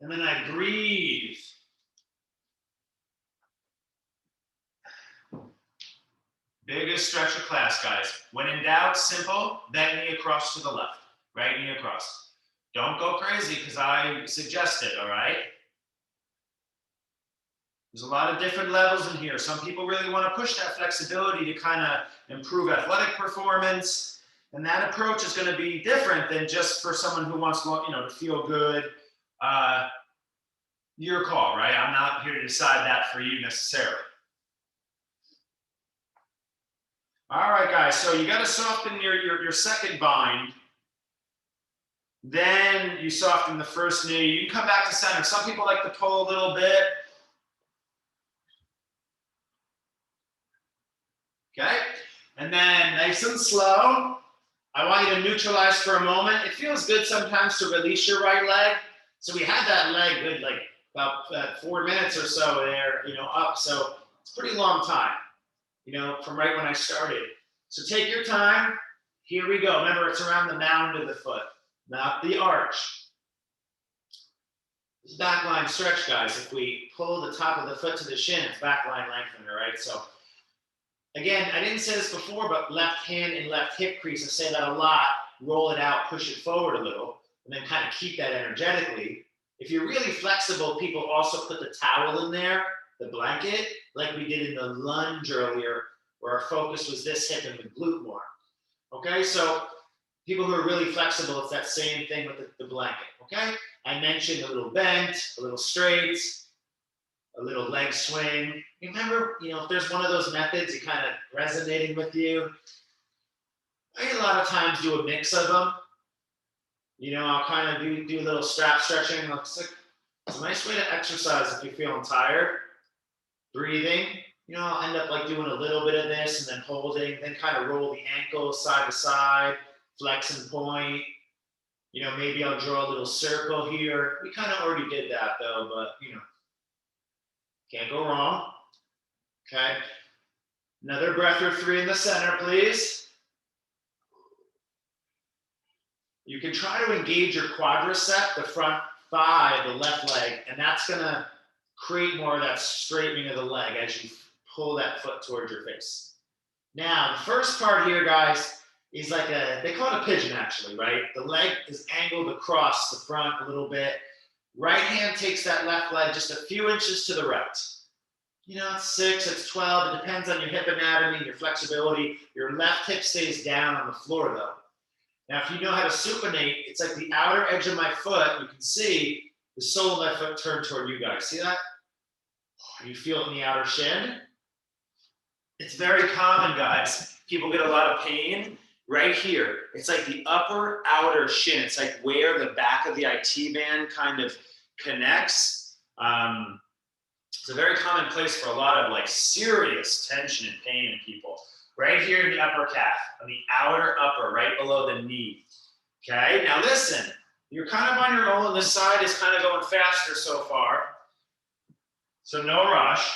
And then I breathe. Biggest stretch of class, guys. When in doubt, simple, bend knee across to the left, right knee across. Don't go crazy because I suggest it, all right? There's a lot of different levels in here. Some people really want to push that flexibility to kind of improve athletic performance. And that approach is going to be different than just for someone who wants to feel good. Your call, right? I'm not here to decide that for you necessarily. All right, guys, so you got to soften your second bind. Then you soften the first knee. You can come back to center. Some people like to pull a little bit. Okay, and then nice and slow. I want you to neutralize for a moment. It feels good sometimes to release your right leg. So we had that leg good, like about 4 minutes or so there, up. So it's a pretty long time, from right when I started. So take your time. Here we go. Remember, it's around the mound of the foot, not the arch. This back line stretch, guys. If we pull the top of the foot to the shin, it's back line lengthener, right? So again, I didn't say this before, but left hand and left hip crease, I say that a lot. Roll it out, push it forward a little, and then kind of keep that energetically. If you're really flexible, people also put the towel in there, the blanket, like we did in the lunge earlier, where our focus was this hip and the glute more. Okay, so people who are really flexible, it's that same thing with the blanket, okay? I mentioned a little bent, a little straight, a little leg swing. Remember, if there's one of those methods you kind of resonating with you, I a lot of times do a mix of them. I'll kind of do a little strap stretching. It's a nice way to exercise if you're feeling tired. Breathing. I'll end up like doing a little bit of this and then holding, then kind of roll the ankles side to side, flex and point. Maybe I'll draw a little circle here. We kind of already did that though, but can't go wrong. Okay. Another breath or 3 in the center, please. You can try to engage your quadricep, the front thigh, the left leg, and that's going to create more of that straightening of the leg as you pull that foot towards your face. Now, the first part here, guys, is like they call it a pigeon actually, right? The leg is angled across the front a little bit. Right hand takes that left leg just a few inches to the right. It's 6, it's 12. It depends on your hip anatomy, your flexibility. Your left hip stays down on the floor though. Now, if you know how to supinate, it's like the outer edge of my foot. You can see the sole of my foot turned toward you guys. See that? You feel it in the outer shin. It's very common, guys. People get a lot of pain right here. It's like the upper outer shin. It's like where the back of the IT band kind of connects. It's a very common place for a lot of like serious tension and pain in people. Right here in the upper calf, on the outer upper, right below the knee. Okay, now listen, you're kind of on your own. This side is kind of going faster so far. So no rush.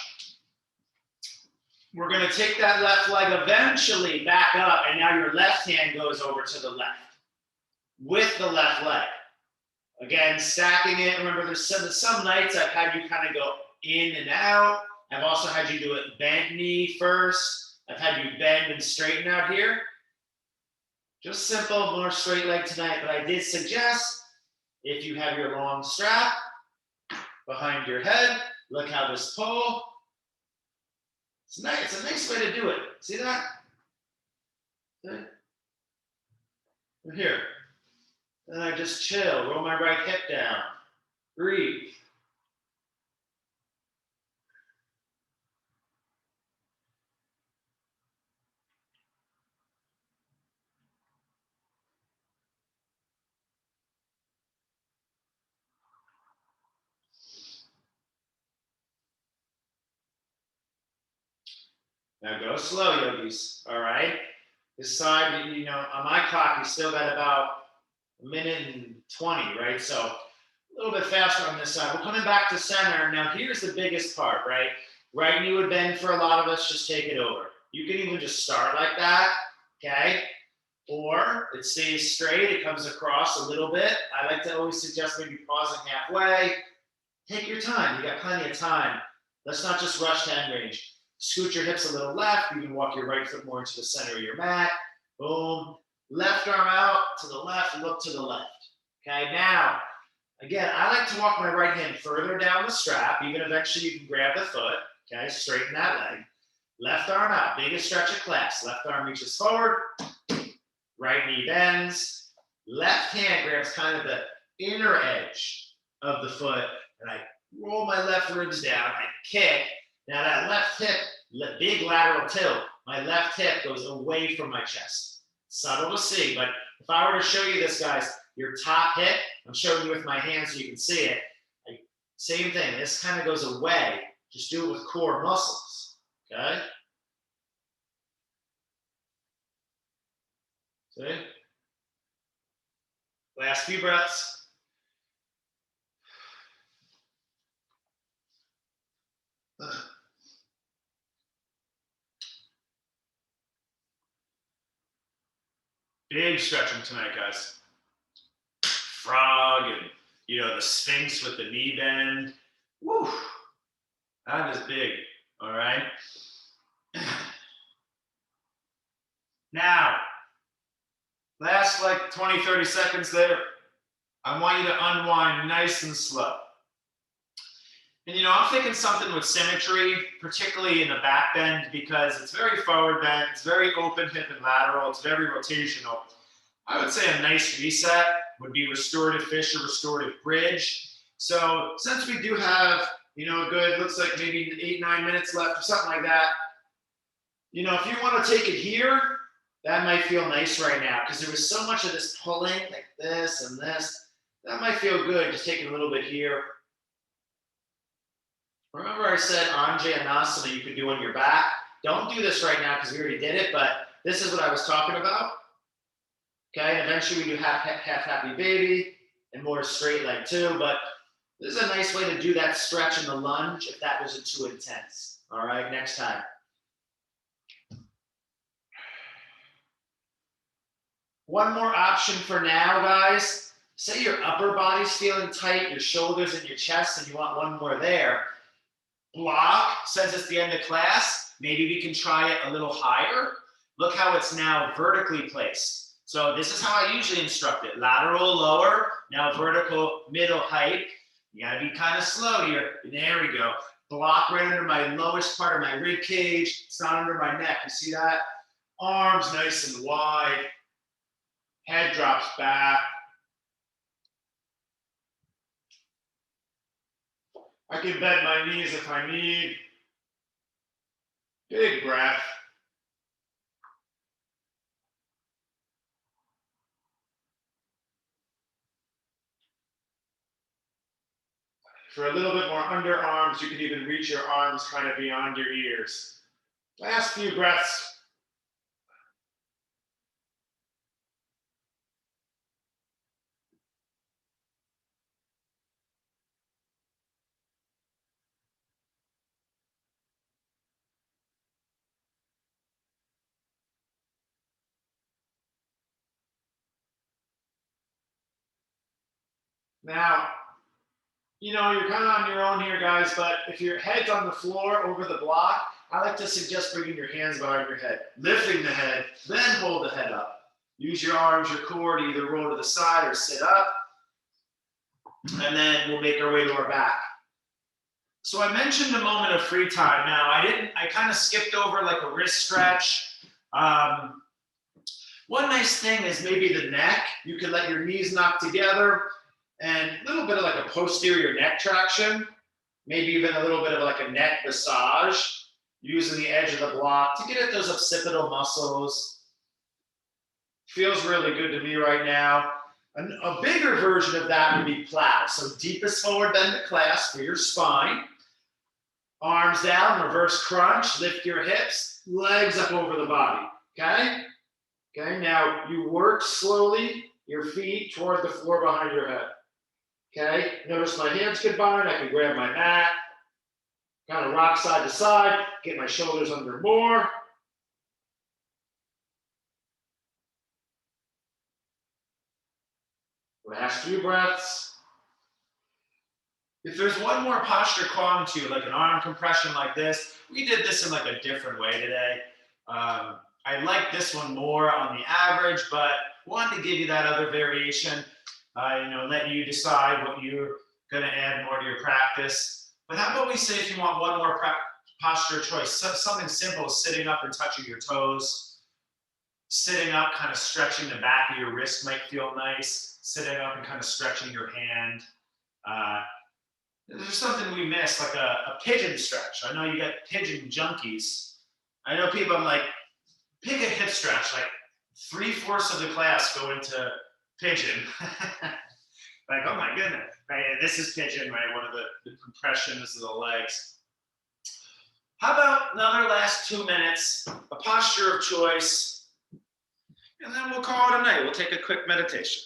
We're going to take that left leg eventually back up, and now your left hand goes over to the left with the left leg. Again, stacking it. Remember, there's some nights I've had you kind of go in and out. I've also had you do it bent knee first. I've had you bend and straighten out here. Just simple, more straight leg tonight, but I did suggest if you have your long strap behind your head, Look how this pull. It's nice. It's a nice way to do it. See that? Good. Here. Then I just chill. Roll my right hip down. Breathe. Now go slow, yogis. All right. This side, on my clock, you still got about a minute and 20, right? So a little bit faster on this side. We're coming back to center. Now here's the biggest part, right? Right knee would bend for a lot of us. Just take it over. You can even just start like that, okay? Or it stays straight. It comes across a little bit. I like to always suggest maybe pausing halfway. Take your time. You got plenty of time. Let's not just rush to end range. Scoot your hips a little left. You can walk your right foot more into the center of your mat. Boom. Left arm out to the left. Look to the left. Okay, now, again, I like to walk my right hand further down the strap. Even eventually you can grab the foot. Okay, straighten that leg. Left arm out. Biggest stretch of class. Left arm reaches forward. Right knee bends. Left hand grabs kind of the inner edge of the foot. And I roll my left ribs down. I kick. Now that left hip, big lateral tilt, my left hip goes away from my chest. Subtle to see, but if I were to show you this, guys, your top hip, I'm showing you with my hands so you can see it. Same thing, this kind of goes away. Just do it with core muscles, okay? See? Last few breaths. Big stretching tonight, guys. Frog and, the Sphinx with the knee bend. Woo! That is big, all right? Now, last like 20, 30 seconds there. I want you to unwind nice and slow. And I'm thinking something with symmetry, particularly in the back bend, because it's very forward bend, it's very open hip and lateral, it's very rotational. I would say a nice reset would be restorative fish or restorative bridge. So since we do have, a good, looks like maybe 8, 9 minutes left or something like that, if you want to take it here, that might feel nice right now because there was so much of this pulling like this and this. That might feel good, just take it a little bit here. Remember I said anjeyanasana you could do on your back. Don't do this right now because we already did it, but this is what I was talking about. Okay, and eventually we do half happy baby and more straight leg too, but this is a nice way to do that stretch in the lunge if that wasn't too intense. All right, next time. One more option for now, guys. Say your upper body's feeling tight, your shoulders and your chest, and you want one more there. Block says it's the end of class. Maybe we can try it a little higher. Look how it's now vertically placed. So this is how I usually instruct it. Lateral, lower, now vertical, middle, height. You gotta be kind of slow here. There we go. Block right under my lowest part of my rib cage. It's not under my neck. You see that? Arms nice and wide. Head drops back. I can bend my knees if I need. Big breath. For a little bit more underarms, you can even reach your arms kind of beyond your ears. Last few breaths. Now, you're kind of on your own here, guys, but if your head's on the floor over the block, I like to suggest bringing your hands behind your head, lifting the head, then hold the head up. Use your arms, your core to either roll to the side or sit up. And then we'll make our way to our back. So I mentioned a moment of free time. Now I kind of skipped over like a wrist stretch. Um, One nice thing is maybe the neck. You can let your knees knock together and a little bit of like a posterior neck traction, maybe even a little bit of like a neck massage using the edge of the block to get at those occipital muscles. Feels really good to me right now. A bigger version of that would be plow. So deepest forward bend to clasp for your spine. Arms down, reverse crunch, lift your hips, legs up over the body. Okay? Okay, now you work slowly your feet toward the floor behind your head. Okay, notice my hands combine. I can grab my mat, kind of rock side to side, get my shoulders under more. Last few breaths. If there's one more posture calling to you, like an arm compression like this, we did this in like a different way today. I like this one more on the average, but wanted to give you that other variation. Let you decide what you're going to add more to your practice. But how about we say if you want one more posture choice, something simple, sitting up and touching your toes, sitting up, kind of stretching the back of your wrist might feel nice, sitting up and kind of stretching your hand. There's something we miss, like a pigeon stretch. I know you get pigeon junkies. I know people, I'm like, pick a hip stretch, like 3/4 of the class go into pigeon. Like, oh my goodness, right? This is pigeon, right? One of the compressions of the legs. How about another last 2 minutes, a posture of choice, and then we'll call it a night. We'll take a quick meditation.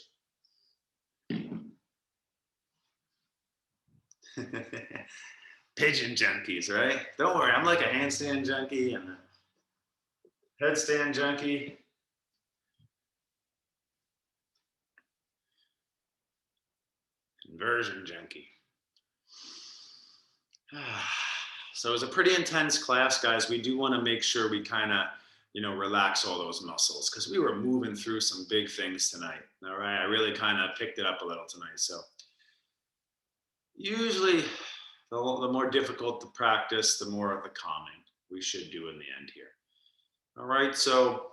Pigeon junkies, right? Don't worry, I'm like a handstand junkie and a headstand junkie. Inversion junkie. So it was a pretty intense class, guys. We do want to make sure we kind of, relax all those muscles because we were moving through some big things tonight. All right. I really kind of picked it up a little tonight. So usually the more difficult the practice, the more of the calming we should do in the end here. All right. So,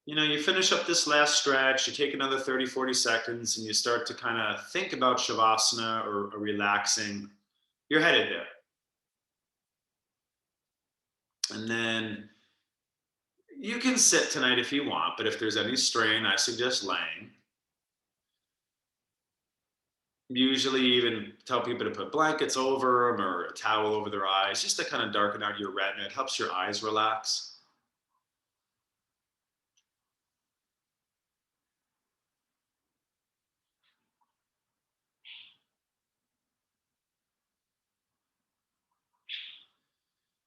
you finish up this last stretch, you take another 30, 40 seconds, and you start to kind of think about Shavasana or relaxing. You're headed there. And then you can sit tonight if you want, but if there's any strain, I suggest laying. Usually even tell people to put blankets over them or a towel over their eyes, just to kind of darken out your retina. It helps your eyes relax.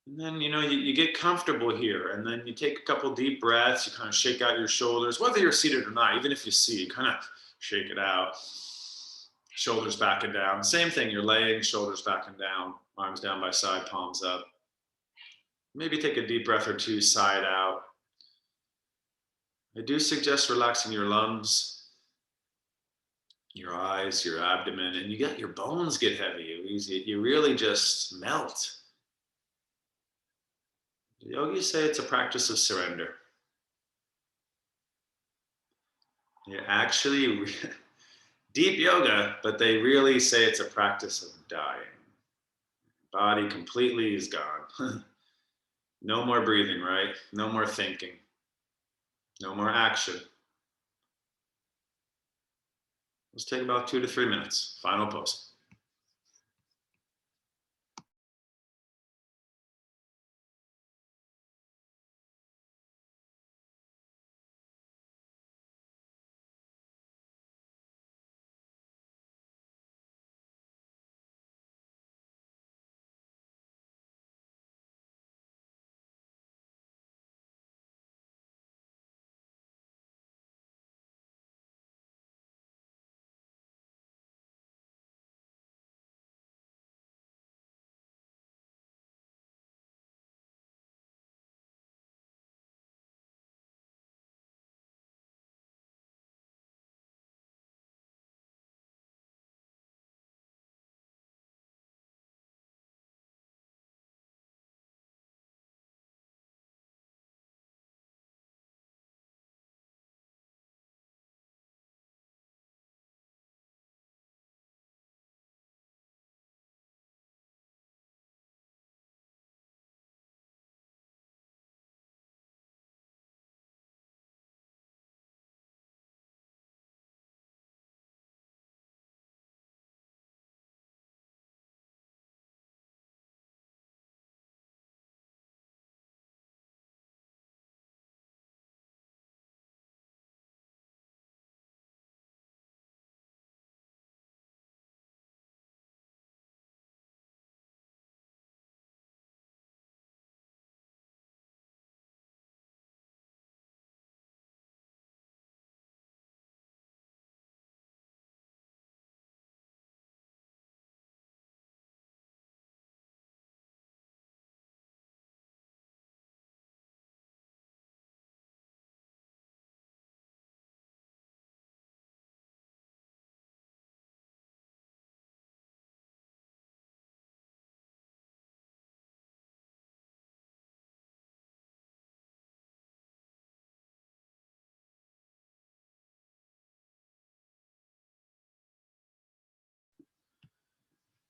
And then, you get comfortable here, and then you take a couple deep breaths, you kind of shake out your shoulders, whether you're seated or not. Even if you see, you kind of shake it out. Shoulders back and down. Same thing, you're laying, shoulders back and down, arms down by side, palms up. Maybe take a deep breath or two, sigh it out. I do suggest relaxing your lungs, your eyes, your abdomen, and you get your bones get heavy. You really just melt. The yogis say it's a practice of surrender. You actually, deep yoga, but they really say it's a practice of dying. Body completely is gone. No more breathing, right? No more thinking. No more action. Let's take about 2 to 3 minutes. Final pose.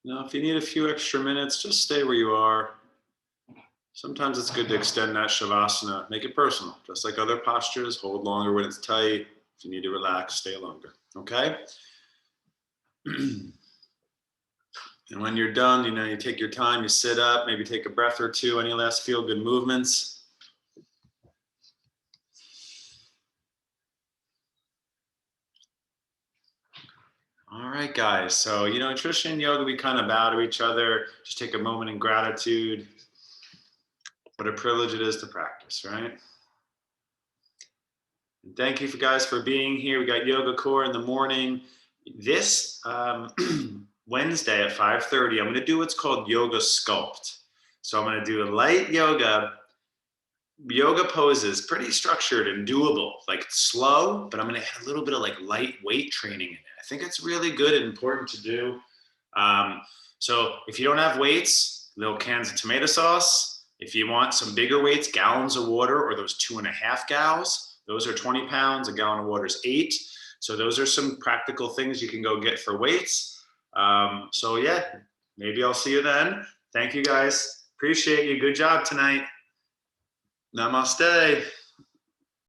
Now, if you need a few extra minutes, just stay where you are. Sometimes it's good to extend that Shavasana. Make it personal, just like other postures. Hold longer when it's tight. If you need to relax, stay longer. Okay? And when you're done, you take your time, you sit up, maybe take a breath or two. Any last feel-good movements? All right, guys. So, in Christian yoga, we kind of bow to each other. Just take a moment in gratitude. What a privilege it is to practice, right? And thank you guys for being here. We got Yoga Core in the morning. This Wednesday at 5:30, I'm going to do what's called Yoga Sculpt. So I'm going to do a light yoga poses, pretty structured and doable, like slow, but I'm going to add a little bit of like light weight training in it. I think it's really good and important to do. So if you don't have weights, little cans of tomato sauce. If you want some bigger weights, gallons of water, or those 2.5 gals, those are 20 pounds. A gallon of water is 8. So those are some practical things you can go get for weights. So yeah, maybe I'll see you then. Thank you guys. Appreciate you. Good job tonight. Namaste.